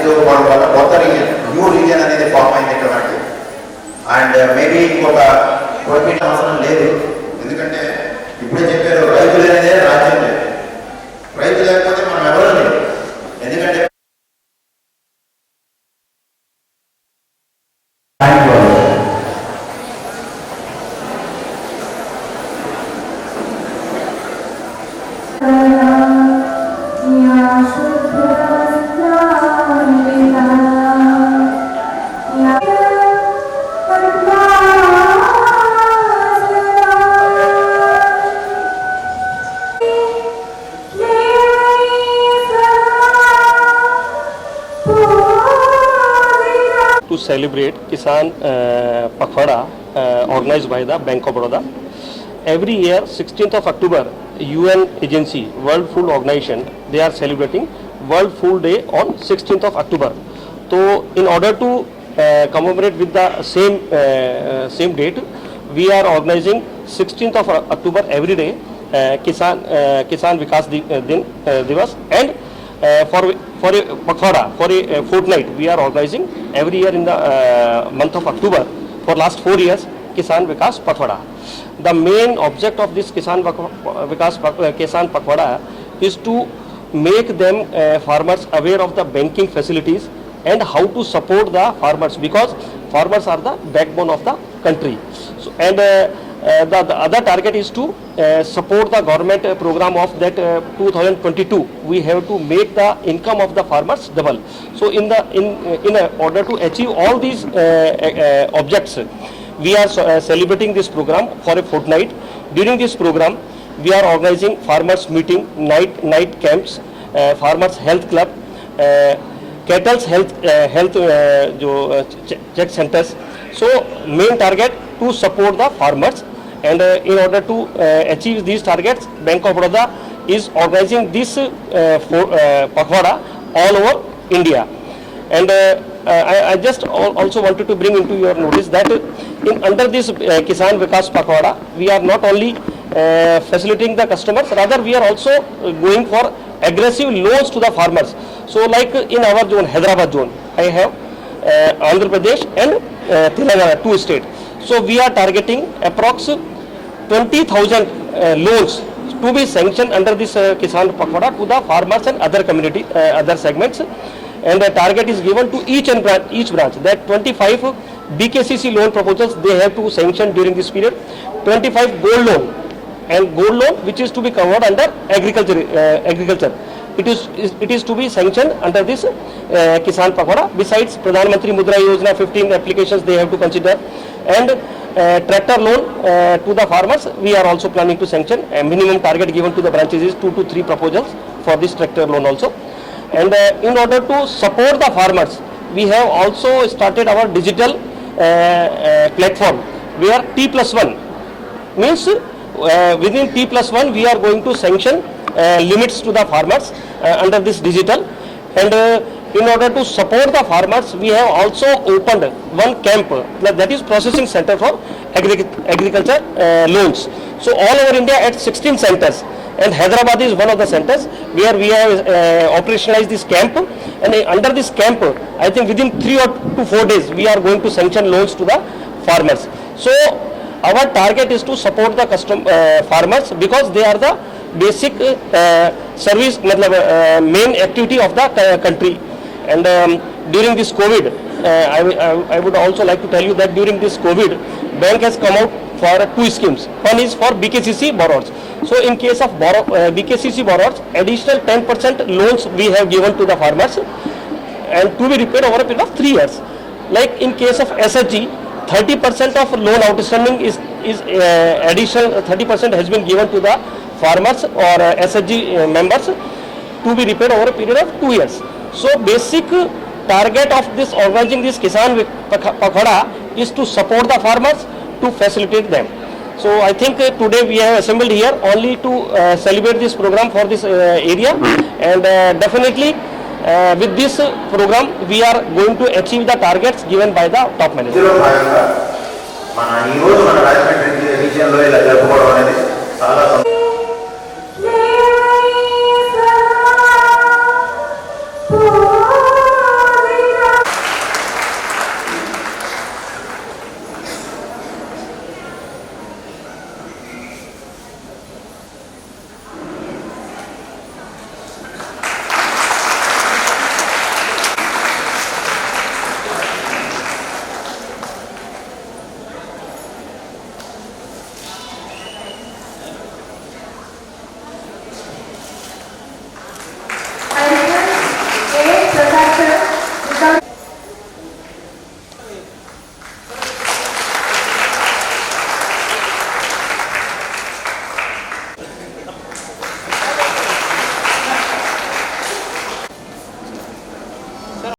ఏదో కొత్త region new region అనేది ఫామ్ అయింది ఇక్కడ మనకి. అండ్ మేబీ ఇంకొక కోరిక అవసరం లేదు, ఎందుకంటే ఇప్పుడే చెప్పారు రైతులు అనేదే రాజ్యం లేదు. రైతు లేకపోతే మనం ఎవరూ లేదు. ఎందుకంటే to celebrate Kisan Pakhwada organized by the Bank of Baroda. Every year 16th of October UN agency World Food Organization they are celebrating World Food Day on 16th of October. So in order to commemorate with the same date, we are organizing 16th of October every day Kisan Vikas Divas, and for a Pakhwada, for a fortnight we are organizing every year in the month of October for last 4 years Kisan Vikas Pakhwada. The main object of this Kisan Pakhwada is to make them farmers aware of the banking facilities and how to support the farmers, because farmers are the backbone of the country. So, and the other target is to support the government program of that 2022. We have to make the income of the farmers double. So in order to achieve all these objects, we are celebrating this program for a fortnight. During this program, we are organizing farmers meeting, night camps, farmers health club, cattle's health check centers. So main target to support the farmers, and in order to achieve these targets, Bank of Baroda is organizing this Pakhwada all over India. And I just also wanted to bring into your notice that under this Kisan Vikas Pakhwada, we are not only facilitating the customers, rather we are also going for aggressive loans to the farmers. So like in our zone, Hyderabad zone, I have Andhra Pradesh and Telangana, 2 states. So we are targeting approx 20,000 loans to be sanctioned under this Kisan Pakhwada to the farmers and other community, other segments. And the target is given to each branch that 25 BKCC loan proposals they have to sanction during this period, 25 gold loan, and gold loan which is to be covered under agriculture. It is to be sanctioned under this Kisan Pakhwada. Besides Pradhan Mantri Mudra Yojana, 15 applications they have to consider, and tractor loan to the farmers we are also planning to sanction. A minimum target given to the branches is 2 to 3 proposals for this tractor loan also. And in order to support the farmers, we have also started our digital platform where T+1 means within T+1 we are going to sanction limits to the farmers under this digital. And in order to support the farmers, we have also opened one camp, that is processing center for agriculture loans. So all over India at 16 centers, and Hyderabad is one of the centers where we have operationalized this camp. And under this camp, I think within 3 to 4 days we are going to sanction loans to the farmers. So our target is to support the farmers, because they are the basic service, main activity of the country. And during this COVID, I would also like to tell you that during this COVID, bank has come out for 2 schemes. One is for BKCC borrowers. So in case of BKCC borrowers, additional 10% loans we have given to the farmers, and to be repaid over a period of 3 years. Like in case of SHG, 30% of loan outstanding is additional 30% has been given to the farmers or SHG members to be repaid over a period of 2 years. So basic target of this organizing this Kisan Pakhwada is to support the farmers, to facilitate them. So I think today we have assembled here only to celebrate this program for this area, and definitely with this program we are going to achieve the targets given by the top management. మన ఈ రోజు మన Rajahmundry region లో ఇలా జరుపుకోవడం అనేది చాలా